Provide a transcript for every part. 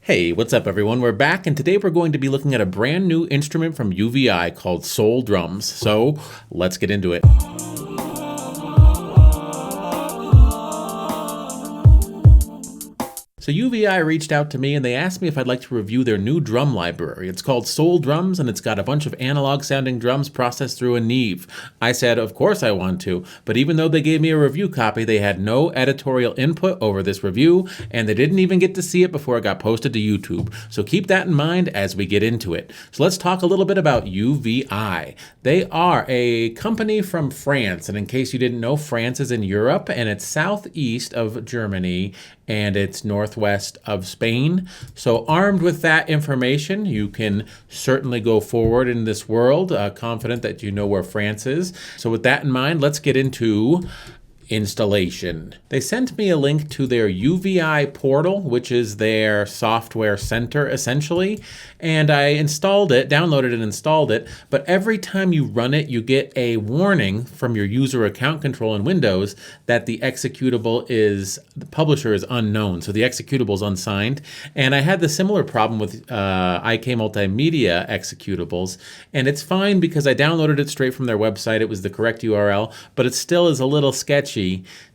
Hey, what's up everyone? We're back and today we're going to be looking at a brand new instrument from UVI called Soul Drums. So let's get into it. So UVI reached out to me and they asked me if I'd like to review their new drum library. It's called Soul Drums and it's got a bunch of analog sounding drums processed through a Neve. I said, of course I want to, but even though they gave me a review copy, they had no editorial input over this review and they didn't even get to see it before it got posted to YouTube. So keep that in mind as we get into it. So let's talk a little bit about UVI. They are a company from France, and in case you didn't know, France is in Europe and it's southeast of Germany and it's northwest of Spain. So armed with that information, you can certainly go forward in this world, confident that you know where France is. So with that in mind, let's get into installation. They sent me a link to their UVI portal, which is their software center essentially, and I installed it, downloaded and installed it, but every time you run it, you get a warning from your user account control in Windows that the publisher is unknown, so the executable is unsigned, and I had the similar problem with IK Multimedia executables, and it's fine because I downloaded it straight from their website, it was the correct URL, but it still is a little sketchy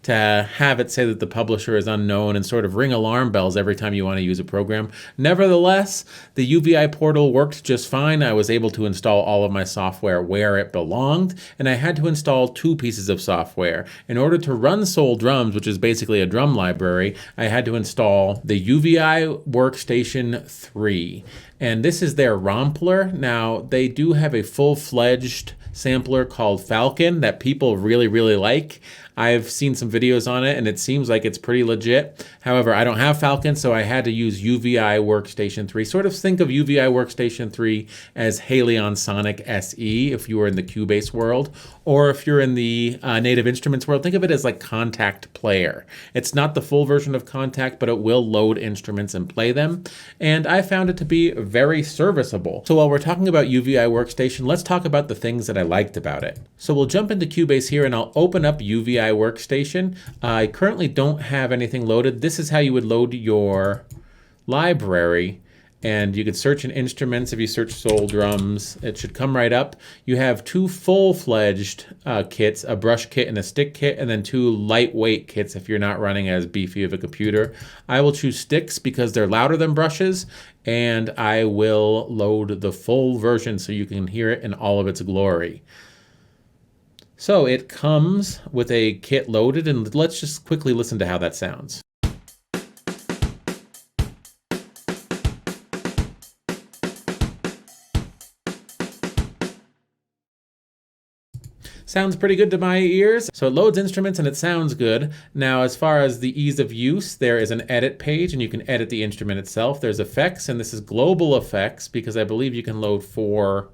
to have it say that the publisher is unknown and sort of ring alarm bells every time you want to use a program. Nevertheless, the UVI portal worked just fine. I was able to install all of my software where it belonged, and I had to install 2 pieces of software. In order to run Soul Drums, which is basically a drum library, I had to install the UVI Workstation 3. And this is their Rompler. Now, they do have a full-fledged sampler called Falcon that people really like. I've seen some videos on it and it seems like it's pretty legit. However, I don't have Falcon, so I had to use UVI Workstation 3. Sort of think of UVI Workstation 3 as Halion Sonic SE if you were in the Cubase world, or if you're in the Native Instruments world, think of it as like Contact Player. It's not the full version of Contact, but it will load instruments and play them. And I found it to be very serviceable. So while we're talking about UVI Workstation, let's talk about the things that I liked about it. So we'll jump into Cubase here and I'll open up UVI Workstation. I currently don't have anything loaded. This is how you would load your library. And you could search in instruments. If you search Soul Drums, it should come right up. You have 2 full-fledged kits, a brush kit and a stick kit, and then 2 lightweight kits if you're not running as beefy of a computer. I will choose sticks because they're louder than brushes, and I will load the full version so you can hear it in all of its glory. So it comes with a kit loaded, and let's just quickly listen to how that sounds. Sounds pretty good to my ears. So it loads instruments and it sounds good. Now, as far as the ease of use, there is an edit page and you can edit the instrument itself. There's effects, and this is global effects because I believe you can load 4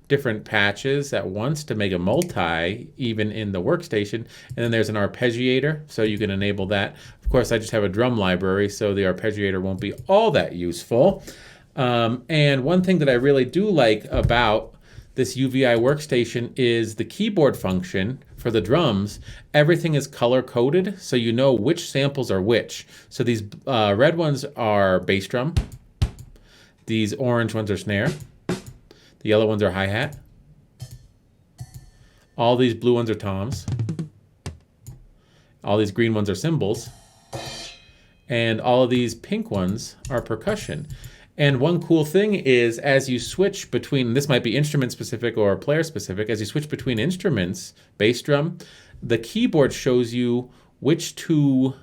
different patches at once to make a multi even in the workstation. And then there's an arpeggiator, so you can enable that. Of course, I just have a drum library, so the arpeggiator won't be all that useful. And one thing that I really do like about this UVI Workstation is the keyboard function for the drums. Everything is color coded, so you know which samples are which. So these red ones are bass drum, these orange ones are snare, the yellow ones are hi-hat, all these blue ones are toms, all these green ones are cymbals, and all of these pink ones are percussion. And one cool thing is as you switch between, this might be instrument specific or player specific, as you switch between instruments, bass drum, the keyboard shows you which 2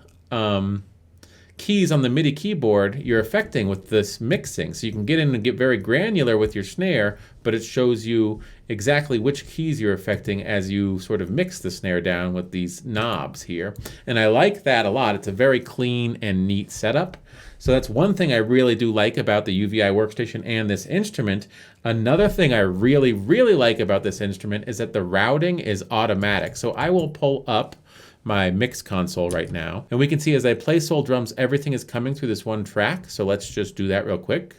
keys on the MIDI keyboard you're affecting with this mixing. So you can get in and get very granular with your snare, but it shows you exactly which keys you're affecting as you sort of mix the snare down with these knobs here. And I like that a lot. It's a very clean and neat setup. So that's one thing I really do like about the UVI Workstation and this instrument. Another thing I really like about this instrument is that the routing is automatic. So I will pull up my mix console right now, and we can see as I play Soul Drums, everything is coming through this one track. So let's just do that real quick.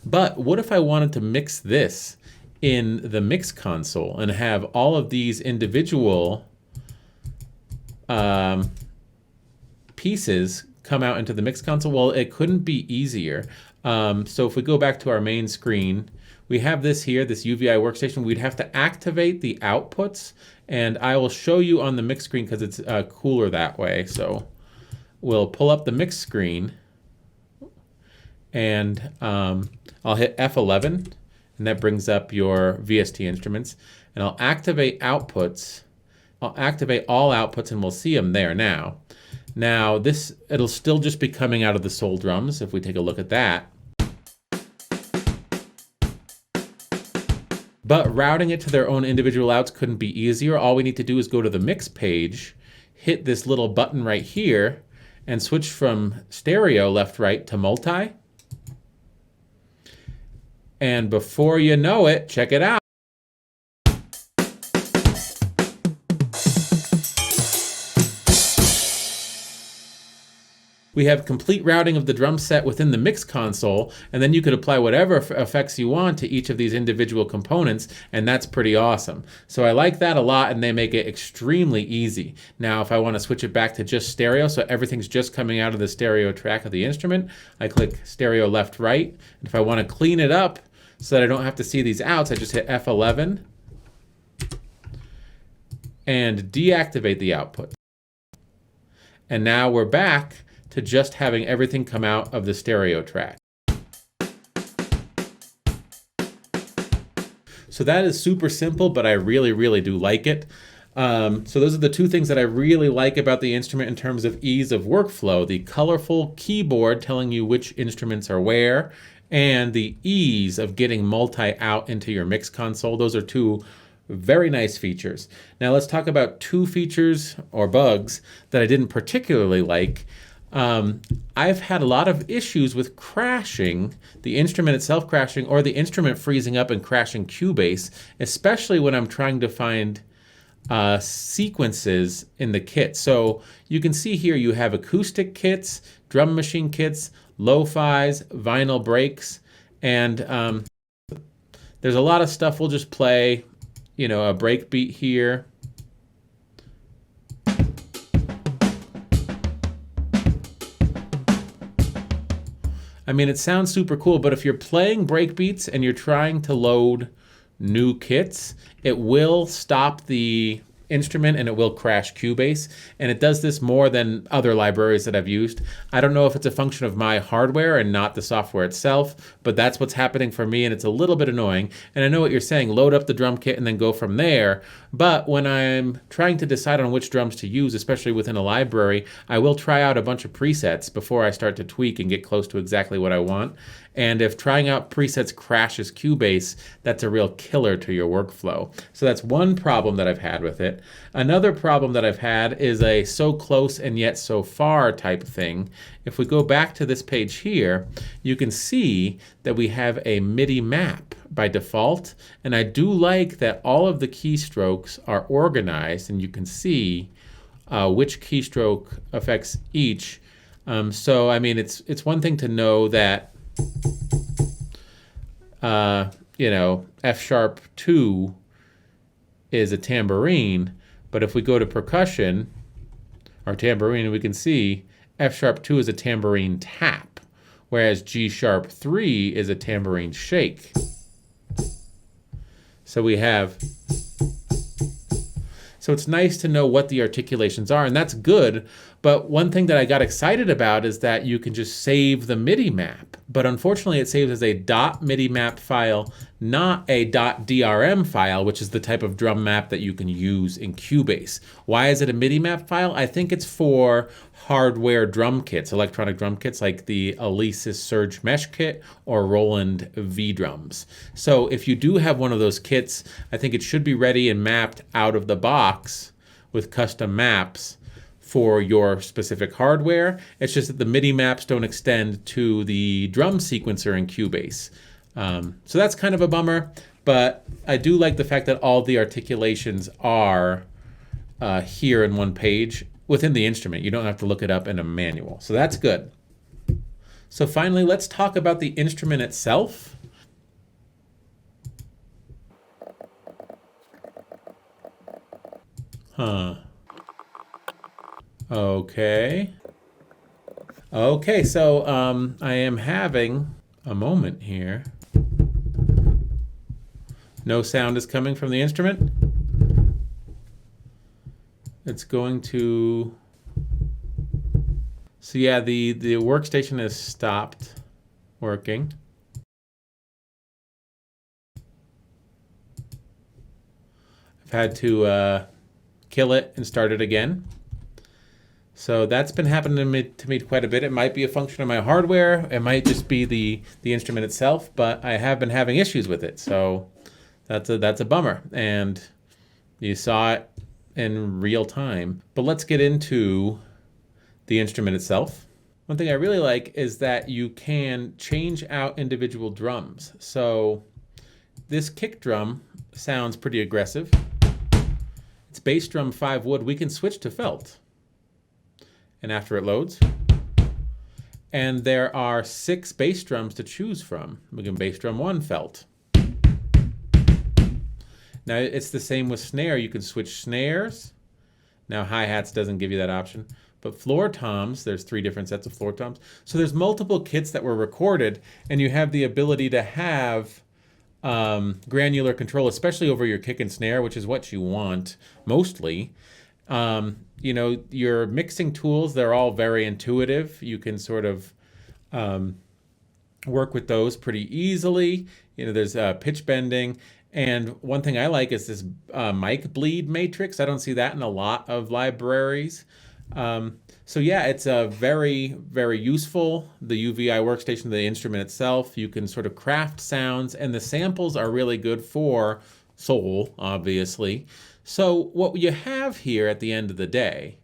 But what if I wanted to mix this in the mix console and have all of these individual pieces come out into the mix console. Well, it couldn't be easier. So if we go back to our main screen, we have this here, this UVI workstation. We'd have to activate the outputs, and I will show you on the mix screen because it's cooler that way. So we'll pull up the mix screen, and I'll hit F11, and that brings up your VST instruments, and I'll activate outputs. I'll activate all outputs, and we'll see them there now. Now this, it'll still just be coming out of the soul drums if we take a look at that. But routing it to their own individual outs couldn't be easier. All we need to do is go to the mix page, hit this little button right here, and switch from stereo left-right to multi. And before you know it, check it out. We have complete routing of the drum set within the mix console, and then you could apply whatever effects you want to each of these individual components, and that's pretty awesome. So I like that a lot, and they make it extremely easy. Now, if I want to switch it back to just stereo, so everything's just coming out of the stereo track of the instrument, I click stereo left, right. And if I want to clean it up so that I don't have to see these outs, I just hit F11 and deactivate the output. And now we're back to just having everything come out of the stereo track. So that is super simple, but I really, really do like it. So those are the two things that I really like about the instrument in terms of ease of workflow: the colorful keyboard telling you which instruments are where, and the ease of getting multi out into your mix console. Those are two very nice features. Now let's talk about two features or bugs that I didn't particularly like. I've had a lot of issues with crashing, the instrument itself crashing, or the instrument freezing up and crashing Cubase, especially when I'm trying to find sequences in the kit. So you can see here you have acoustic kits, drum machine kits, lo-fis, vinyl breaks, and there's a lot of stuff. We'll just play, you know, a break beat here. I mean, it sounds super cool, but if you're playing breakbeats and you're trying to load new kits, it will stop the instrument and it will crash Cubase, and it does this more than other libraries that I've used. I don't know if it's a function of my hardware and not the software itself, but that's what's happening for me, and it's a little bit annoying. And I know what you're saying, load up the drum kit and then go from there, but when I'm trying to decide on which drums to use, especially within a library, I will try out a bunch of presets before I start to tweak and get close to exactly what I want. And if trying out presets crashes Cubase, that's a real killer to your workflow. So that's one problem that I've had with it. Another problem that I've had is a so close and yet so far type thing. If we go back to this page here, you can see that we have a MIDI map by default. And I do like that all of the keystrokes are organized, and you can see which keystroke affects each. So, I mean, it's one thing to know that you know, F#2 is a tambourine, but if we go to percussion or tambourine, we can see F#2 is a tambourine tap, whereas G#3 is a tambourine shake. So we have, so it's nice to know what the articulations are, and that's good. But one thing that I got excited about is that you can just save the MIDI map. But unfortunately, it saves as a .MIDI map file, not a .DRM file, which is the type of drum map that you can use in Cubase. Why is it a MIDI map file? I think it's for hardware drum kits, electronic drum kits like the Alesis Surge Mesh kit or Roland V drums. So if you do have one of those kits, I think it should be ready and mapped out of the box with custom maps for your specific hardware. It's just that the MIDI maps don't extend to the drum sequencer in Cubase. So that's kind of a bummer, but I do like the fact that all the articulations are here in one page within the instrument. You don't have to look it up in a manual. So that's good. So finally, let's talk about the instrument itself. Okay. Okay, so I am having a moment here. No sound is coming from the instrument. It's going to... So yeah, the workstation has stopped working. I've had to kill it and start it again. So that's been happening to me quite a bit. It might be a function of my hardware. It might just be the instrument itself, but I have been having issues with it. So that's a bummer. And you saw it in real time. But let's get into the instrument itself. One thing I really like is that you can change out individual drums. So this kick drum sounds pretty aggressive. It's bass drum 5 wood. We can switch to felt. And after it loads, and there are 6 bass drums to choose from. We can bass drum 1 felt. Now it's the same with snare. You can switch snares. Now hi-hats doesn't give you that option, but floor toms, there's 3 different sets of floor toms. So there's multiple kits that were recorded, and you have the ability to have granular control, especially over your kick and snare, which is what you want mostly. You know, your mixing tools, they're all very intuitive. You can sort of work with those pretty easily. You know, there's pitch bending. And one thing I like is this mic bleed matrix. I don't see that in a lot of libraries. So yeah, it's a very, very useful. The UVI workstation, the instrument itself, you can sort of craft sounds, and the samples are really good for soul, obviously. So what you have here at the end of the day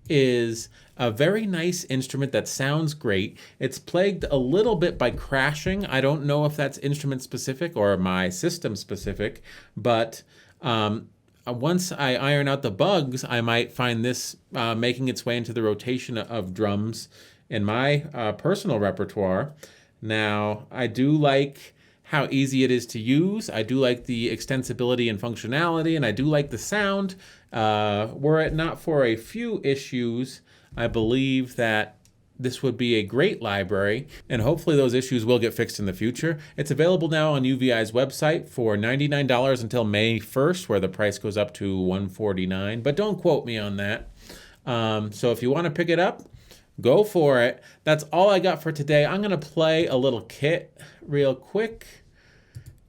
is a very nice instrument that sounds great. It's plagued a little bit by crashing. I don't know if that's instrument specific or my system specific, but once I iron out the bugs, I might find this making its way into the rotation of drums in my personal repertoire. Now, I do like how easy it is to use. I do like the extensibility and functionality, and I do like the sound. Were it not for a few issues, I believe that this would be a great library, and hopefully those issues will get fixed in the future. It's available now on UVI's website for $99 until May 1st, where the price goes up to $149, but don't quote me on that. So if you want to pick it up, go for it. That's all I got for today. I'm going to play a little kit real quick,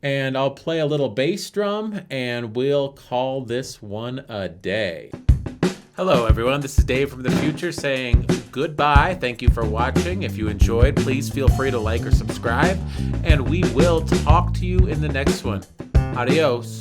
and I'll play a little bass drum, and we'll call this one a day. Hello everyone, this is Dave from the future saying goodbye. Thank you for watching. If you enjoyed, please feel free to like or subscribe, and we will talk to you in the next one. Adios.